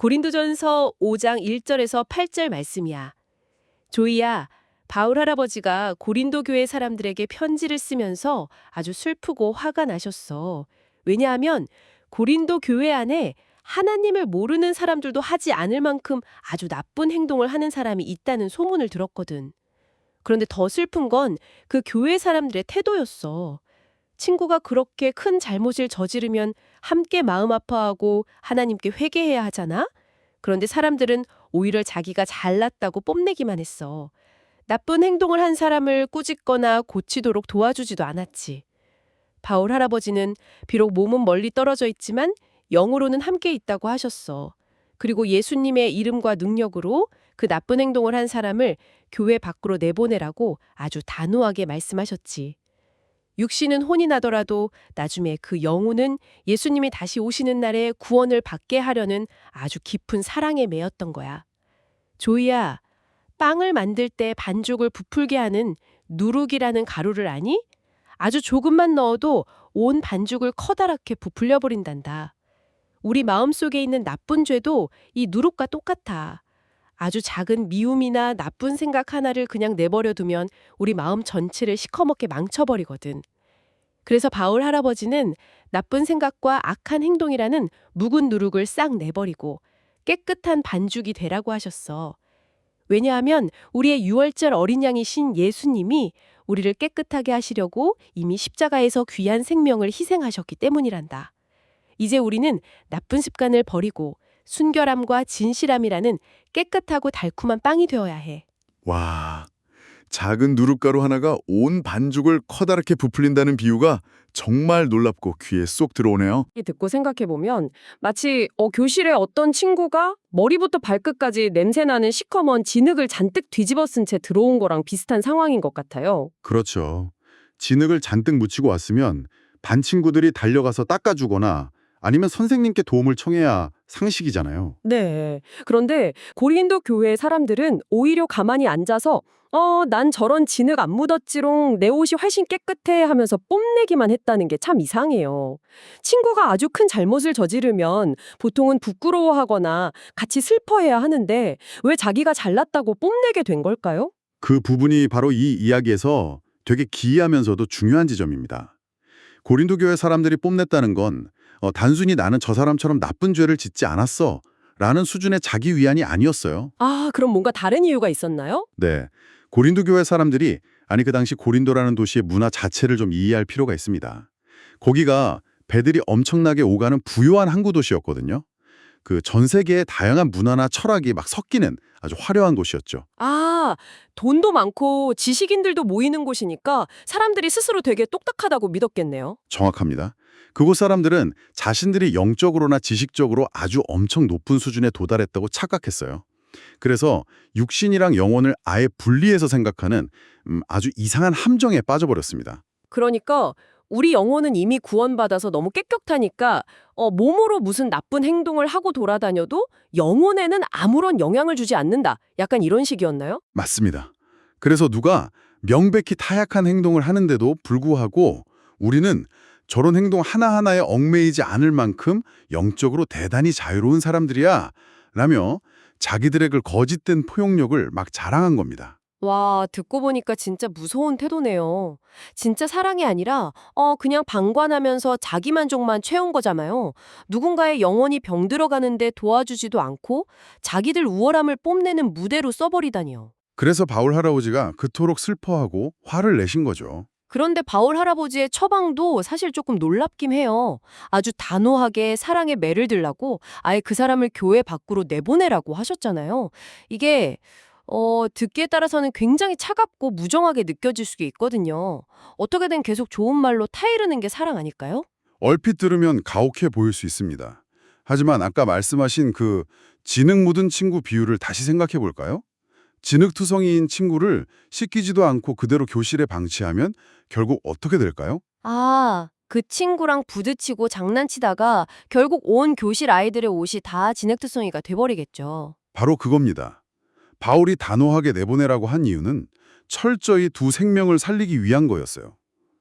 고린도전서 5장 1절에서 8절 말씀이야. 조이야, 바울 할아버지가 고린도 교회 사람들에게 편지를 쓰면서 아주 슬프고 화가 나셨어. 왜냐하면 고린도 교회 안에 하나님을 모르는 사람들도 하지 않을 만큼 아주 나쁜 행동을 하는 사람이 있다는 소문을 들었거든. 그런데 더 슬픈 건 그 교회 사람들의 태도였어. 친구가 그렇게 큰 잘못을 저지르면 함께 마음 아파하고 하나님께 회개해야 하잖아? 그런데 사람들은 오히려 자기가 잘났다고 뽐내기만 했어. 나쁜 행동을 한 사람을 꾸짖거나 고치도록 도와주지도 않았지. 바울 할아버지는 비록 몸은 멀리 떨어져 있지만 영으로는 함께 있다고 하셨어. 그리고 예수님의 이름과 능력으로 그 나쁜 행동을 한 사람을 교회 밖으로 내보내라고 아주 단호하게 말씀하셨지. 육신은 혼이 나더라도 나중에 그 영혼은 예수님이 다시 오시는 날에 구원을 받게 하려는 아주 깊은 사랑에 매였던 거야. 조이야, 빵을 만들 때 반죽을 부풀게 하는 누룩이라는 가루를 아니? 아주 조금만 넣어도 온 반죽을 커다랗게 부풀려 버린단다. 우리 마음속에 있는 나쁜 죄도 이 누룩과 똑같아. 아주 작은 미움이나 나쁜 생각 하나를 그냥 내버려 두면 우리 마음 전체를 시커멓게 망쳐버리거든. 그래서 바울 할아버지는 나쁜 생각과 악한 행동이라는 묵은 누룩을 싹 내버리고 깨끗한 반죽이 되라고 하셨어. 왜냐하면 우리의 유월절 어린 양이신 예수님이 우리를 깨끗하게 하시려고 이미 십자가에서 귀한 생명을 희생하셨기 때문이란다. 이제 우리는 나쁜 습관을 버리고 순결함과 진실함이라는 깨끗하고 달콤한 빵이 되어야 해. 와, 작은 누룩가루 하나가 온 반죽을 커다랗게 부풀린다는 비유가 정말 놀랍고 귀에 쏙 들어오네요. 이 듣고 생각해보면 마치 교실에 어떤 친구가 머리부터 발끝까지 냄새나는 시커먼 진흙을 잔뜩 뒤집어 쓴 채 들어온 거랑 비슷한 상황인 것 같아요. 그렇죠. 진흙을 잔뜩 묻히고 왔으면 반 친구들이 달려가서 닦아주거나 아니면 선생님께 도움을 청해야 상식이잖아요. 네. 그런데 고린도 교회 사람들은 오히려 가만히 앉아서 난 저런 진흙 안 묻었지롱, 내 옷이 훨씬 깨끗해 하면서 뽐내기만 했다는 게 참 이상해요. 친구가 아주 큰 잘못을 저지르면 보통은 부끄러워하거나 같이 슬퍼해야 하는데 왜 자기가 잘났다고 뽐내게 된 걸까요? 그 부분이 바로 이 이야기에서 되게 기이하면서도 중요한 지점입니다. 고린도 교회 사람들이 뽐냈다는 건 단순히 나는 저 사람처럼 나쁜 죄를 짓지 않았어 라는 수준의 자기 위안이 아니었어요. 아, 그럼 뭔가 다른 이유가 있었나요? 네, 고린도 교회 사람들이 그 당시 고린도라는 도시의 문화 자체를 좀 이해할 필요가 있습니다. 거기가 배들이 엄청나게 오가는 부유한 항구 도시였거든요. 그 전 세계의 다양한 문화나 철학이 막 섞이는 아주 화려한 곳이었죠. 아, 돈도 많고 지식인들도 모이는 곳이니까 사람들이 스스로 되게 똑딱하다고 믿었겠네요. 정확합니다. 그곳 사람들은 자신들이 영적으로나 지식적으로 아주 엄청 높은 수준에 도달했다고 착각했어요. 그래서 육신이랑 영혼을 아예 분리해서 생각하는 아주 이상한 함정에 빠져버렸습니다. 그러니까 우리 영혼은 이미 구원받아서 너무 깨끗하니까 몸으로 무슨 나쁜 행동을 하고 돌아다녀도 영혼에는 아무런 영향을 주지 않는다. 약간 이런 식이었나요? 맞습니다. 그래서 누가 명백히 타약한 행동을 하는데도 불구하고 우리는 저런 행동 하나하나에 얽매이지 않을 만큼 영적으로 대단히 자유로운 사람들이야 라며 자기들의 거짓된 포용력을 막 자랑한 겁니다. 와, 듣고 보니까 진짜 무서운 태도네요. 진짜 사랑이 아니라 그냥 방관하면서 자기 만족만 채운 거잖아요. 누군가의 영혼이 병들어가는데 도와주지도 않고 자기들 우월함을 뽐내는 무대로 써버리다니요. 그래서 바울 할아버지가 그토록 슬퍼하고 화를 내신 거죠. 그런데 바울 할아버지의 처방도 사실 조금 놀랍긴 해요. 아주 단호하게 사랑의 매를 들라고 아예 그 사람을 교회 밖으로 내보내라고 하셨잖아요. 이게 듣기에 따라서는 굉장히 차갑고 무정하게 느껴질 수도 있거든요. 어떻게든 계속 좋은 말로 타이르는 게 사랑 아닐까요? 얼핏 들으면 가혹해 보일 수 있습니다. 하지만 아까 말씀하신 그 진흙 묻은 친구 비유를 다시 생각해 볼까요? 진흙투성이인 친구를 씻기지도 않고 그대로 교실에 방치하면 결국 어떻게 될까요? 아, 그 친구랑 부딪히고 장난치다가 결국 온 교실 아이들의 옷이 다 진흙투성이가 돼버리겠죠. 바로 그겁니다. 바울이 단호하게 내보내라고 한 이유는 철저히 두 생명을 살리기 위한 거였어요.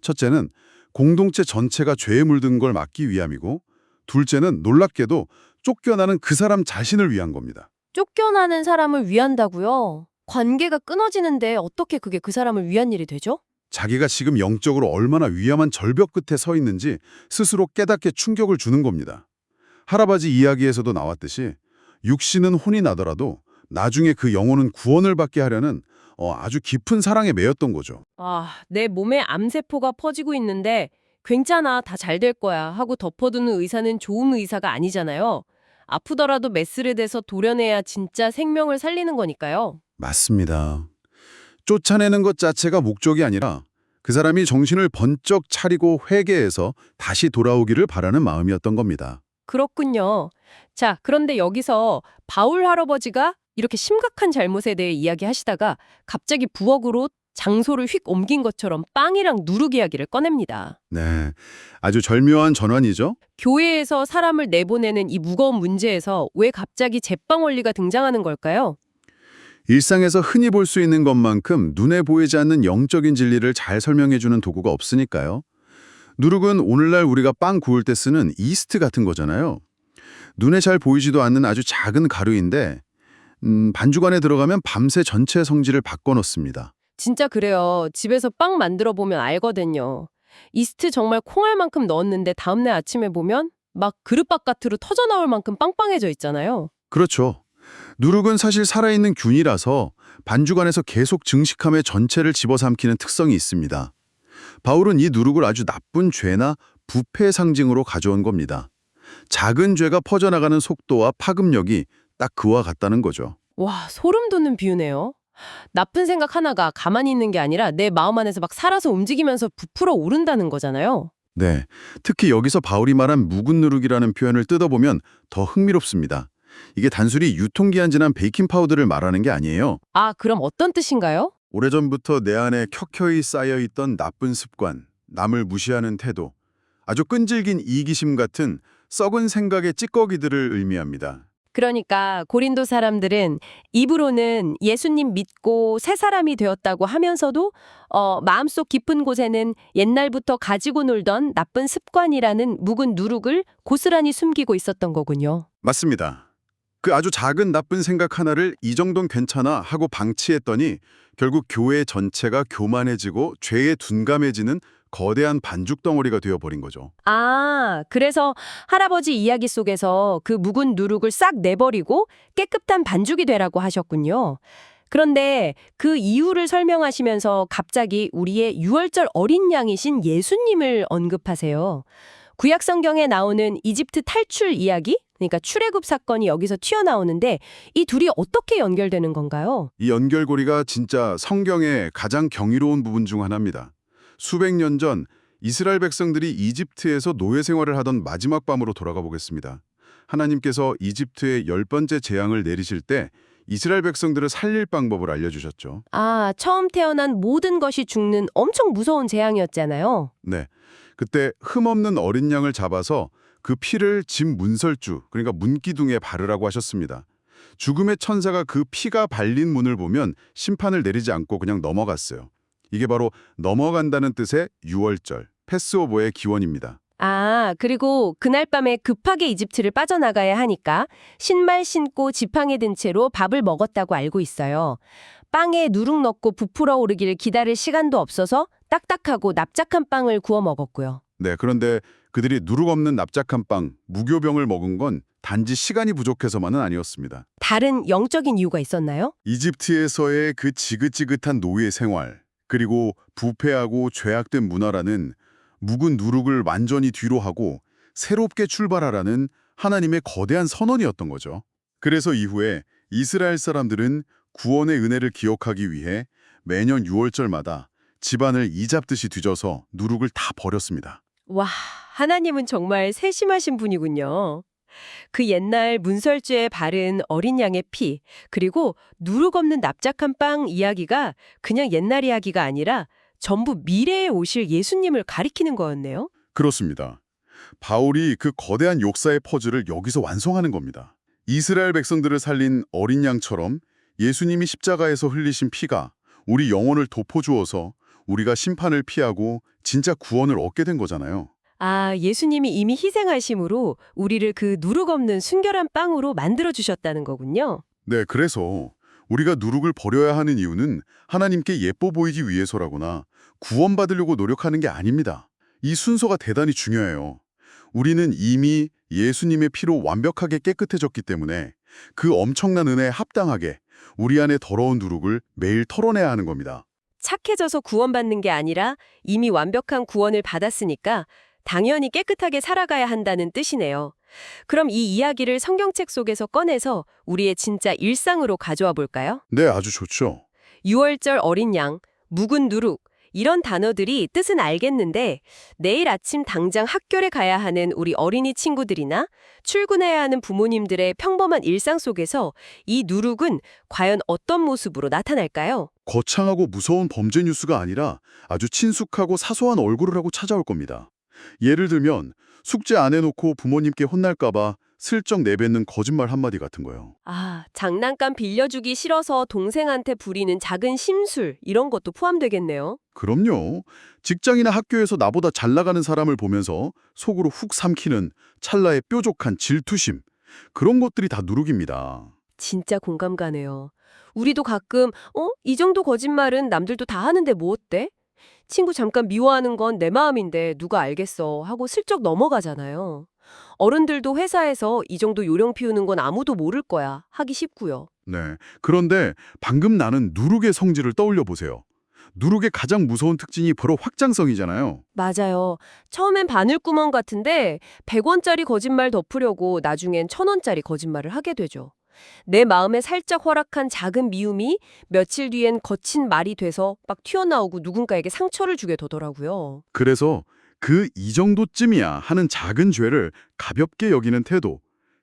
첫째는 공동체 전체가 죄에 물든 걸 막기 위함이고 둘째는 놀랍게도 쫓겨나는 그 사람 자신을 위한 겁니다. 쫓겨나는 사람을 위한다고요? 관계가 끊어지는데 어떻게 그게 그 사람을 위한 일이 되죠? 자기가 지금 영적으로 얼마나 위험한 절벽 끝에 서 있는지 스스로 깨닫게 충격을 주는 겁니다. 할아버지 이야기에서도 나왔듯이 육신은 혼이 나더라도 나중에 그 영혼은 구원을 받게 하려는 아주 깊은 사랑에 매였던 거죠. 내 몸에 암세포가 퍼지고 있는데 괜찮아, 다 잘 될 거야 하고 덮어두는 의사는 좋은 의사가 아니잖아요. 아프더라도 메스를 대서 도려내야 진짜 생명을 살리는 거니까요. 맞습니다. 쫓아내는 것 자체가 목적이 아니라 그 사람이 정신을 번쩍 차리고 회개해서 다시 돌아오기를 바라는 마음이었던 겁니다. 그렇군요. 자, 그런데 여기서 바울 할아버지가 이렇게 심각한 잘못에 대해 이야기하시다가 갑자기 부엌으로 장소를 휙 옮긴 것처럼 빵이랑 누룩 이야기를 꺼냅니다. 네, 아주 절묘한 전환이죠. 교회에서 사람을 내보내는 이 무거운 문제에서 왜 갑자기 제빵 원리가 등장하는 걸까요? 일상에서 흔히 볼 수 있는 것만큼 눈에 보이지 않는 영적인 진리를 잘 설명해주는 도구가 없으니까요. 누룩은 오늘날 우리가 빵 구울 때 쓰는 이스트 같은 거잖아요. 눈에 잘 보이지도 않는 아주 작은 가루인데 반죽 안에 들어가면 밤새 전체 성질을 바꿔놓습니다. 진짜 그래요. 집에서 빵 만들어 보면 알거든요. 이스트 정말 콩알만큼 넣었는데 다음날 아침에 보면 막 그릇 바깥으로 터져 나올 만큼 빵빵해져 있잖아요. 그렇죠. 누룩은 사실 살아있는 균이라서 반죽 안에서 계속 증식함에 전체를 집어삼키는 특성이 있습니다. 바울은 이 누룩을 아주 나쁜 죄나 부패의 상징으로 가져온 겁니다. 작은 죄가 퍼져나가는 속도와 파급력이 딱 그와 같다는 거죠. 와, 소름 돋는 비유네요. 나쁜 생각 하나가 가만히 있는 게 아니라 내 마음 안에서 막 살아서 움직이면서 부풀어 오른다는 거잖아요. 네, 특히 여기서 바울이 말한 묵은 누룩이라는 표현을 뜯어보면 더 흥미롭습니다. 이게 단순히 유통기한 지난 베이킹 파우더를 말하는 게 아니에요. 그럼 어떤 뜻인가요? 오래전부터 내 안에 켜켜이 쌓여있던 나쁜 습관, 남을 무시하는 태도, 아주 끈질긴 이기심 같은 썩은 생각의 찌꺼기들을 의미합니다. 그러니까 고린도 사람들은 입으로는 예수님 믿고 새 사람이 되었다고 하면서도 마음속 깊은 곳에는 옛날부터 가지고 놀던 나쁜 습관이라는 묵은 누룩을 고스란히 숨기고 있었던 거군요. 맞습니다. 그 아주 작은 나쁜 생각 하나를 이 정도는 괜찮아 하고 방치했더니 결국 교회 전체가 교만해지고 죄에 둔감해지는 거대한 반죽 덩어리가 되어버린 거죠. 그래서 할아버지 이야기 속에서 그 묵은 누룩을 싹 내버리고 깨끗한 반죽이 되라고 하셨군요. 그런데 그 이유를 설명하시면서 갑자기 우리의 유월절 어린 양이신 예수님을 언급하세요. 구약 성경에 나오는 이집트 탈출 이야기? 그러니까 출애굽 사건이 여기서 튀어나오는데 이 둘이 어떻게 연결되는 건가요? 이 연결고리가 진짜 성경의 가장 경이로운 부분 중 하나입니다. 수백 년 전 이스라엘 백성들이 이집트에서 노예 생활을 하던 마지막 밤으로 돌아가 보겠습니다. 하나님께서 이집트의 10번째 재앙을 내리실 때 이스라엘 백성들을 살릴 방법을 알려주셨죠. 처음 태어난 모든 것이 죽는 엄청 무서운 재앙이었잖아요. 네, 그때 흠없는 어린 양을 잡아서 그 피를 집 문설주, 그러니까 문기둥에 바르라고 하셨습니다. 죽음의 천사가 그 피가 발린 문을 보면 심판을 내리지 않고 그냥 넘어갔어요. 이게 바로 넘어간다는 뜻의 유월절, 패스오버의 기원입니다. 그리고 그날 밤에 급하게 이집트를 빠져나가야 하니까 신발 신고 지팡이 든 채로 밥을 먹었다고 알고 있어요. 빵에 누룩 넣고 부풀어 오르길 기다릴 시간도 없어서 딱딱하고 납작한 빵을 구워 먹었고요. 네, 그런데 그들이 누룩 없는 납작한 빵, 무교병을 먹은 건 단지 시간이 부족해서만은 아니었습니다. 다른 영적인 이유가 있었나요? 이집트에서의 그 지긋지긋한 노예 생활, 그리고 부패하고 죄악된 문화라는 묵은 누룩을 완전히 뒤로 하고 새롭게 출발하라는 하나님의 거대한 선언이었던 거죠. 그래서 이후에 이스라엘 사람들은 구원의 은혜를 기억하기 위해 매년 6월절마다 집안을 이잡듯이 뒤져서 누룩을 다 버렸습니다. 와, 하나님은 정말 세심하신 분이군요. 그 옛날 문설주에 바른 어린 양의 피, 그리고 누룩 없는 납작한 빵 이야기가 그냥 옛날 이야기가 아니라 전부 미래에 오실 예수님을 가리키는 거였네요. 그렇습니다. 바울이 그 거대한 역사의 퍼즐을 여기서 완성하는 겁니다. 이스라엘 백성들을 살린 어린 양처럼 예수님이 십자가에서 흘리신 피가 우리 영혼을 덮어주어서 우리가 심판을 피하고 진짜 구원을 얻게 된 거잖아요. 아, 예수님이 이미 희생하심으로 우리를 그 누룩 없는 순결한 빵으로 만들어 주셨다는 거군요. 네, 그래서 우리가 누룩을 버려야 하는 이유는 하나님께 예뻐 보이기 위해서라거나 구원받으려고 노력하는 게 아닙니다. 이 순서가 대단히 중요해요. 우리는 이미 예수님의 피로 완벽하게 깨끗해졌기 때문에 그 엄청난 은혜에 합당하게 우리 안에 더러운 누룩을 매일 털어내야 하는 겁니다. 착해져서 구원받는 게 아니라 이미 완벽한 구원을 받았으니까 당연히 깨끗하게 살아가야 한다는 뜻이네요. 그럼 이 이야기를 성경책 속에서 꺼내서 우리의 진짜 일상으로 가져와 볼까요? 네, 아주 좋죠. 유월절 어린 양, 묵은 누룩 이런 단어들이 뜻은 알겠는데 내일 아침 당장 학교에 가야 하는 우리 어린이 친구들이나 출근해야 하는 부모님들의 평범한 일상 속에서 이 누룩은 과연 어떤 모습으로 나타날까요? 거창하고 무서운 범죄 뉴스가 아니라 아주 친숙하고 사소한 얼굴을 하고 찾아올 겁니다. 예를 들면 숙제 안 해놓고 부모님께 혼날까 봐 슬쩍 내뱉는 거짓말 한마디 같은 거예요. 아, 장난감 빌려주기 싫어서 동생한테 부리는 작은 심술 이런 것도 포함되겠네요. 그럼요. 직장이나 학교에서 나보다 잘 나가는 사람을 보면서 속으로 훅 삼키는 찰나의 뾰족한 질투심. 그런 것들이 다 누룩입니다. 진짜 공감 가네요. 우리도 가끔 이 정도 거짓말은 남들도 다 하는데 뭐 어때? 친구 잠깐 미워하는 건 내 마음인데 누가 알겠어 하고 슬쩍 넘어가잖아요. 어른들도 회사에서 이 정도 요령 피우는 건 아무도 모를 거야 하기 쉽고요. 네. 그런데 방금 나는 누룩의 성질을 떠올려 보세요. 누룩의 가장 무서운 특징이 바로 확장성이잖아요. 맞아요. 처음엔 바늘구멍 같은데 100원짜리 거짓말 덮으려고 나중엔 1000원짜리 거짓말을 하게 되죠. 내 마음에 살짝 허락한 작은 미움이 며칠 뒤엔 거친 말이 돼서 막 튀어나오고 누군가에게 상처를 주게 되더라고요. 그래서 그 이 정도쯤이야 하는 작은 죄를 가볍게 여기는 태도.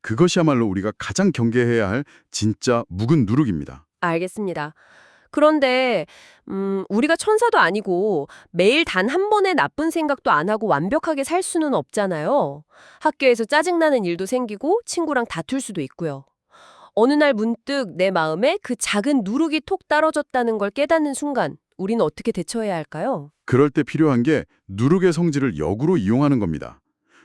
그것이야말로 우리가 가장 경계해야 할 진짜 묵은 누룩입니다. 알겠습니다. 그런데 우리가 천사도 아니고 매일 단 한 번의 나쁜 생각도 안 하고 완벽하게 살 수는 없잖아요. 학교에서 짜증나는 일도 생기고 친구랑 다툴 수도 있고요. 어느 날 문득 내 마음에 그 작은 누룩이 톡 떨어졌다는 걸 깨닫는 순간 우리는 어떻게 대처해야 할까요? 그럴 때 필요한 게 누룩의 성질을 역으로 이용하는 겁니다.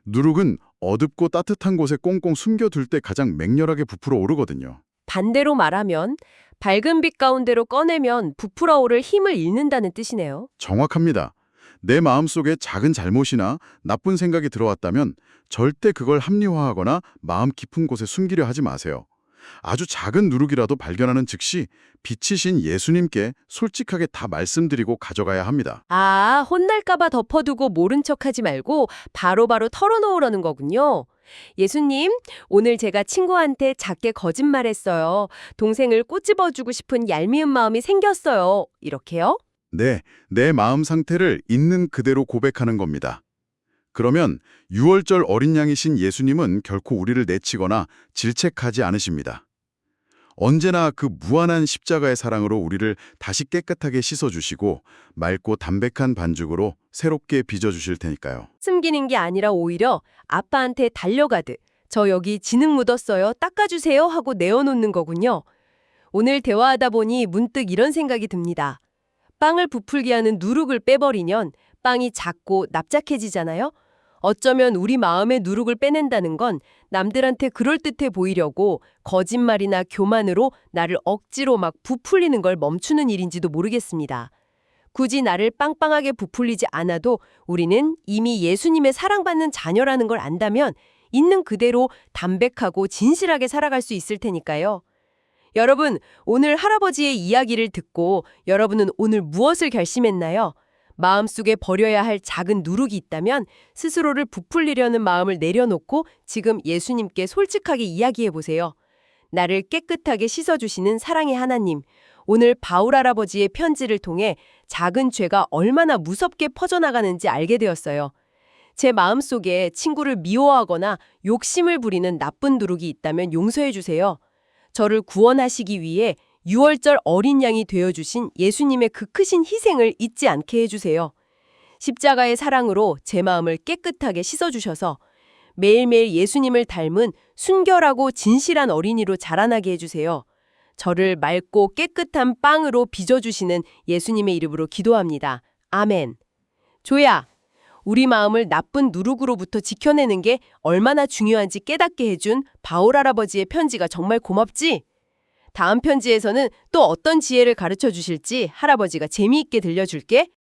누룩은 어둡고 따뜻한 곳에 꽁꽁 숨겨둘 때 가장 맹렬하게 부풀어 오르거든요. 반대로 말하면 밝은 빛 가운데로 꺼내면 부풀어 오를 힘을 잃는다는 뜻이네요. 정확합니다. 내 마음속에 작은 잘못이나 나쁜 생각이 들어왔다면 절대 그걸 합리화하거나 마음 깊은 곳에 숨기려 하지 마세요. 아주 작은 누룩이라도 발견하는 즉시 빛이신 예수님께 솔직하게 다 말씀드리고 가져가야 합니다. 아, 혼날까봐 덮어두고 모른 척하지 말고 바로바로 털어놓으라는 거군요. 예수님, 오늘 제가 친구한테 작게 거짓말했어요. 동생을 꼬집어주고 싶은 얄미운 마음이 생겼어요. 이렇게요? 네, 내 마음 상태를 있는 그대로 고백하는 겁니다. 그러면 유월절 어린 양이신 예수님은 결코 우리를 내치거나 질책하지 않으십니다. 언제나 그 무한한 십자가의 사랑으로 우리를 다시 깨끗하게 씻어주시고 맑고 담백한 반죽으로 새롭게 빚어주실 테니까요. 숨기는 게 아니라 오히려 아빠한테 달려가듯 저 여기 진흙 묻었어요. 닦아주세요 하고 내어놓는 거군요. 오늘 대화하다 보니 문득 이런 생각이 듭니다. 빵을 부풀게 하는 누룩을 빼버리면 빵이 작고 납작해지잖아요. 어쩌면 우리 마음의 누룩을 빼낸다는 건 남들한테 그럴듯해 보이려고 거짓말이나 교만으로 나를 억지로 막 부풀리는 걸 멈추는 일인지도 모르겠습니다. 굳이 나를 빵빵하게 부풀리지 않아도 우리는 이미 예수님의 사랑받는 자녀라는 걸 안다면 있는 그대로 담백하고 진실하게 살아갈 수 있을 테니까요. 여러분, 오늘 할아버지의 이야기를 듣고 여러분은 오늘 무엇을 결심했나요? 마음속에 버려야 할 작은 누룩이 있다면 스스로를 부풀리려는 마음을 내려놓고 지금 예수님께 솔직하게 이야기해보세요. 나를 깨끗하게 씻어주시는 사랑의 하나님, 오늘 바울 할아버지의 편지를 통해 작은 죄가 얼마나 무섭게 퍼져나가는지 알게 되었어요. 제 마음속에 친구를 미워하거나 욕심을 부리는 나쁜 누룩이 있다면 용서해주세요. 저를 구원하시기 위해 유월절 어린 양이 되어주신 예수님의 그 크신 희생을 잊지 않게 해주세요. 십자가의 사랑으로 제 마음을 깨끗하게 씻어주셔서 매일매일 예수님을 닮은 순결하고 진실한 어린이로 자라나게 해주세요. 저를 맑고 깨끗한 빵으로 빚어주시는 예수님의 이름으로 기도합니다. 아멘. 조야, 우리 마음을 나쁜 누룩으로부터 지켜내는 게 얼마나 중요한지 깨닫게 해준 바울 할아버지의 편지가 정말 고맙지? 다음 편지에서는 또 어떤 지혜를 가르쳐 주실지 할아버지가 재미있게 들려줄게.